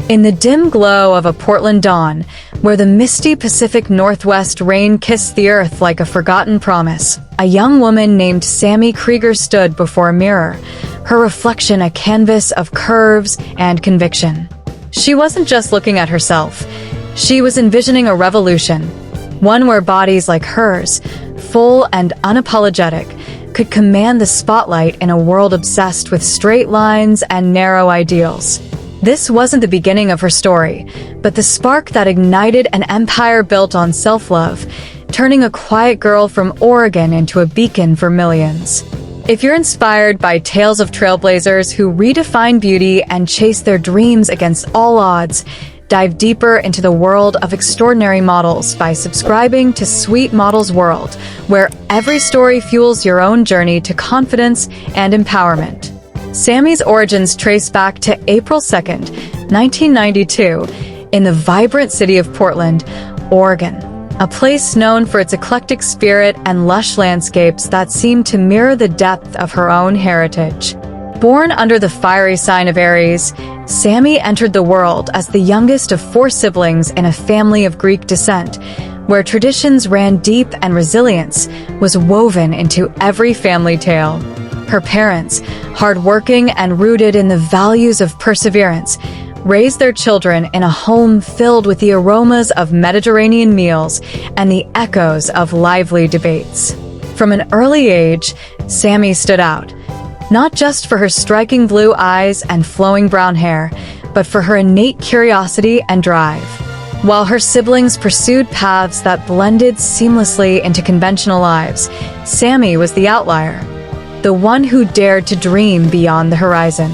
In the dim glow of a Portland dawn, where the misty Pacific Northwest rain kissed the earth like a forgotten promise, a young woman named Sammy Krieger stood before a mirror, her reflection a canvas of curves and conviction. She wasn't just looking at herself. She was envisioning a revolution, one where bodies like hers, full and unapologetic, could command the spotlight in a world obsessed with straight lines and narrow ideals. This wasn't the beginning of her story, but the spark that ignited an empire built on self-love, turning a quiet girl from Oregon into a beacon for millions. If you're inspired by tales of trailblazers who redefine beauty and chase their dreams against all odds, dive deeper into the world of extraordinary models by subscribing to Sweet Models World, where every story fuels your own journey to confidence and empowerment. Sammy's origins trace back to April 2nd, 1992, in the vibrant city of Portland, Oregon, a place known for its eclectic spirit and lush landscapes that seem to mirror the depth of her own heritage. Born under the fiery sign of Aries, Sammy entered the world as the youngest of 4 siblings in a family of Greek descent, where traditions ran deep and resilience was woven into every family tale. Her parents, hardworking and rooted in the values of perseverance, raised their children in a home filled with the aromas of Mediterranean meals and the echoes of lively debates. From an early age, Sammy stood out, not just for her striking blue eyes and flowing brown hair, but for her innate curiosity and drive. While her siblings pursued paths that blended seamlessly into conventional lives, Sammy was the outlier, the one who dared to dream beyond the horizon.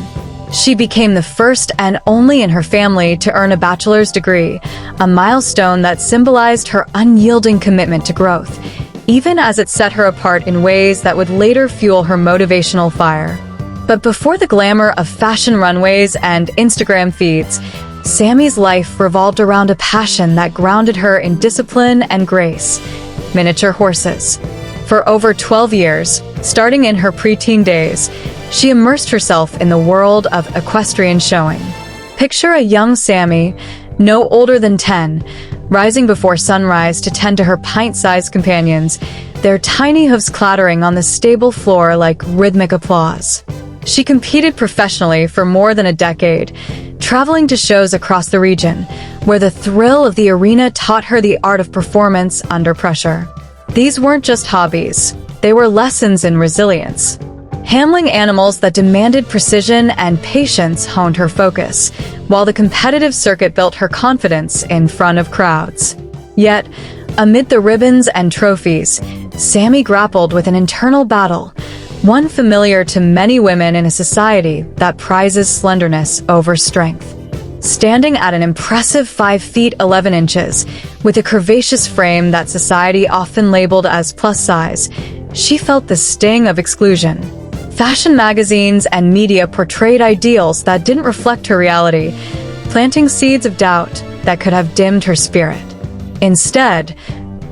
She became the first and only in her family to earn a bachelor's degree, a milestone that symbolized her unyielding commitment to growth, even as it set her apart in ways that would later fuel her motivational fire. But before the glamour of fashion runways and Instagram feeds, Sammy's life revolved around a passion that grounded her in discipline and grace: miniature horses. For over 12 years, starting in her preteen days, she immersed herself in the world of equestrian showing. Picture a young Sammy, no older than 10, rising before sunrise to tend to her pint-sized companions, their tiny hooves clattering on the stable floor like rhythmic applause. She competed professionally for more than a decade, traveling to shows across the region, where the thrill of the arena taught her the art of performance under pressure. These weren't just hobbies, they were lessons in resilience. Handling animals that demanded precision and patience honed her focus, while the competitive circuit built her confidence in front of crowds. Yet, amid the ribbons and trophies, Sammy grappled with an internal battle, one familiar to many women in a society that prizes slenderness over strength. Standing at an impressive 5 feet 11 inches, with a curvaceous frame that society often labeled as plus-size, she felt the sting of exclusion. Fashion magazines and media portrayed ideals that didn't reflect her reality, planting seeds of doubt that could have dimmed her spirit. Instead,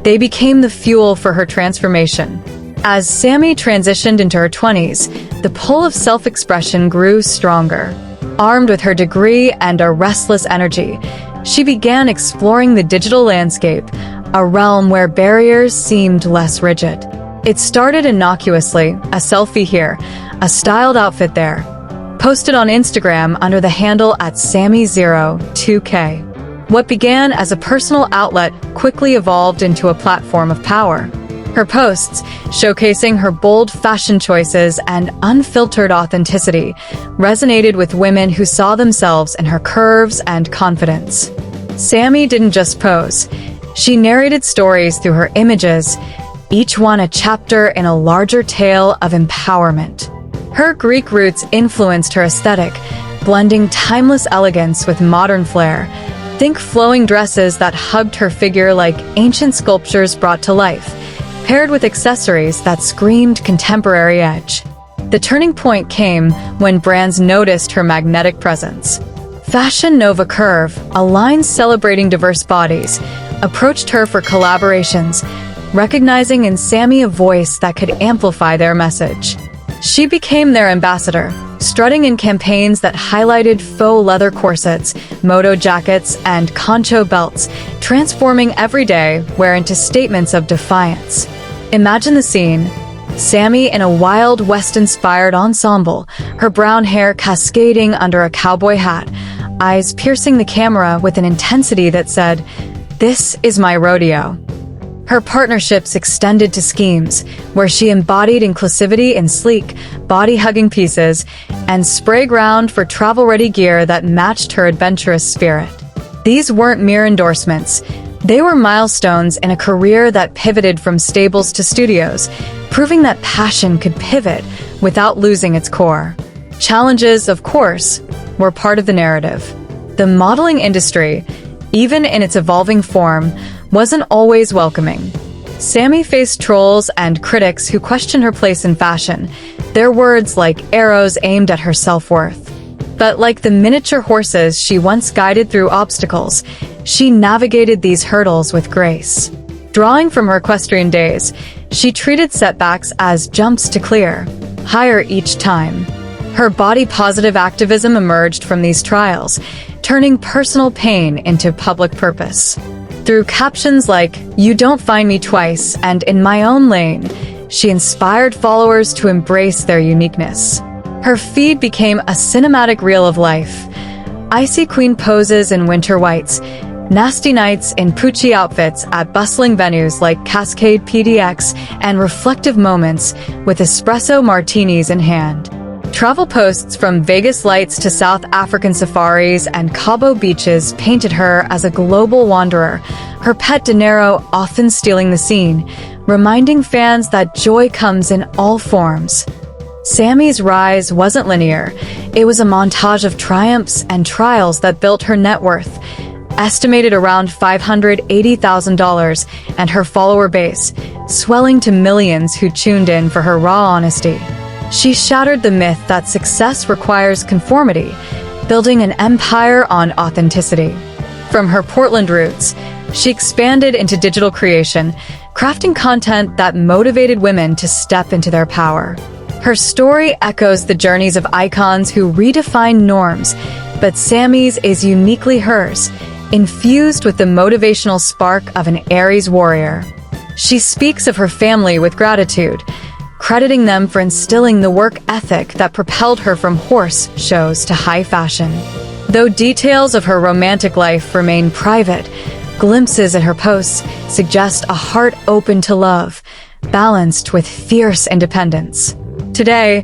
they became the fuel for her transformation. As Sammy transitioned into her 20s, the pull of self-expression grew stronger. Armed with her degree and a restless energy, she began exploring the digital landscape, a realm where barriers seemed less rigid. It started innocuously, a selfie here, a styled outfit there, posted on Instagram under the handle @Sammy02K. What began as a personal outlet quickly evolved into a platform of power. Her posts, showcasing her bold fashion choices and unfiltered authenticity, resonated with women who saw themselves in her curves and confidence. Sammy didn't just pose. She narrated stories through her images, each one a chapter in a larger tale of empowerment. Her Greek roots influenced her aesthetic, blending timeless elegance with modern flair. Think flowing dresses that hugged her figure like ancient sculptures brought to life, paired with accessories that screamed contemporary edge. The turning point came when brands noticed her magnetic presence. Fashion Nova Curve, a line celebrating diverse bodies, approached her for collaborations, recognizing in Sammy a voice that could amplify their message. She became their ambassador, strutting in campaigns that highlighted faux leather corsets, moto jackets, and concho belts, transforming everyday wear into statements of defiance. Imagine the scene. Sammy in a Wild West-inspired ensemble, her brown hair cascading under a cowboy hat, eyes piercing the camera with an intensity that said, "This is my rodeo." Her partnerships extended to Skims, where she embodied inclusivity in sleek, body-hugging pieces, and spray ground for travel-ready gear that matched her adventurous spirit. These weren't mere endorsements. They were milestones in a career that pivoted from stables to studios, proving that passion could pivot without losing its core. Challenges, of course, were part of the narrative. The modeling industry, even in its evolving form, wasn't always welcoming. Sammy faced trolls and critics who questioned her place in fashion, their words like arrows aimed at her self-worth. But like the miniature horses she once guided through obstacles, she navigated these hurdles with grace. Drawing from her equestrian days, she treated setbacks as jumps to clear, higher each time. Her body-positive activism emerged from these trials, turning personal pain into public purpose. Through captions like, "You don't find me twice," and "In my own lane," she inspired followers to embrace their uniqueness. Her feed became a cinematic reel of life. Icy queen poses in winter whites, nasty nights in Pucci outfits at bustling venues like Cascade PDX, and reflective moments with espresso martinis in hand. Travel posts from Vegas lights to South African safaris and Cabo beaches painted her as a global wanderer, her pet dinero often stealing the scene, reminding fans that joy comes in all forms. Sammy's rise wasn't linear. It was a montage of triumphs and trials that built her net worth, estimated around $580,000, and her follower base, swelling to millions who tuned in for her raw honesty. She shattered the myth that success requires conformity, building an empire on authenticity. From her Portland roots, she expanded into digital creation, crafting content that motivated women to step into their power. Her story echoes the journeys of icons who redefine norms, but Sammy's is uniquely hers, infused with the motivational spark of an Aries warrior. She speaks of her family with gratitude, crediting them for instilling the work ethic that propelled her from horse shows to high fashion. Though details of her romantic life remain private, glimpses in her posts suggest a heart open to love, balanced with fierce independence. Today,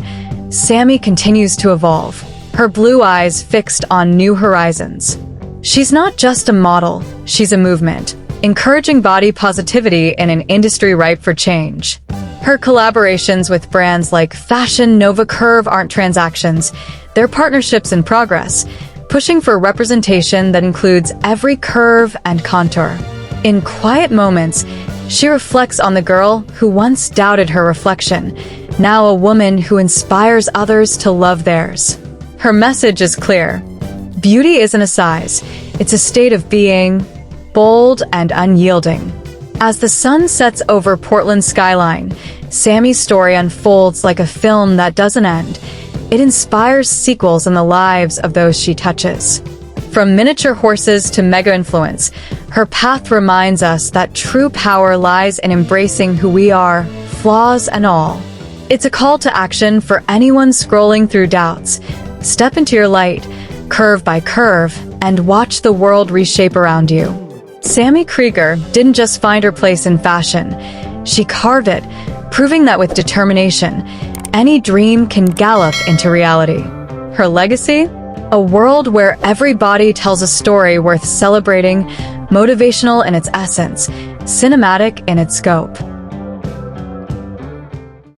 Sammy continues to evolve, her blue eyes fixed on new horizons. She's not just a model, she's a movement, encouraging body positivity in an industry ripe for change. Her collaborations with brands like Fashion Nova Curve aren't transactions, they're partnerships in progress, pushing for representation that includes every curve and contour. In quiet moments, she reflects on the girl who once doubted her reflection, now a woman who inspires others to love theirs. Her message is clear. Beauty isn't a size, it's a state of being, bold and unyielding. As the sun sets over Portland's skyline, Sammy's story unfolds like a film that doesn't end. It inspires sequels in the lives of those she touches. From miniature horses to mega influence, her path reminds us that true power lies in embracing who we are, flaws and all. It's a call to action for anyone scrolling through doubts. Step into your light, curve by curve, and watch the world reshape around you. Sammy Krieger didn't just find her place in fashion, she carved it, proving that with determination, any dream can gallop into reality. Her legacy? A world where every body tells a story worth celebrating, motivational in its essence, cinematic in its scope.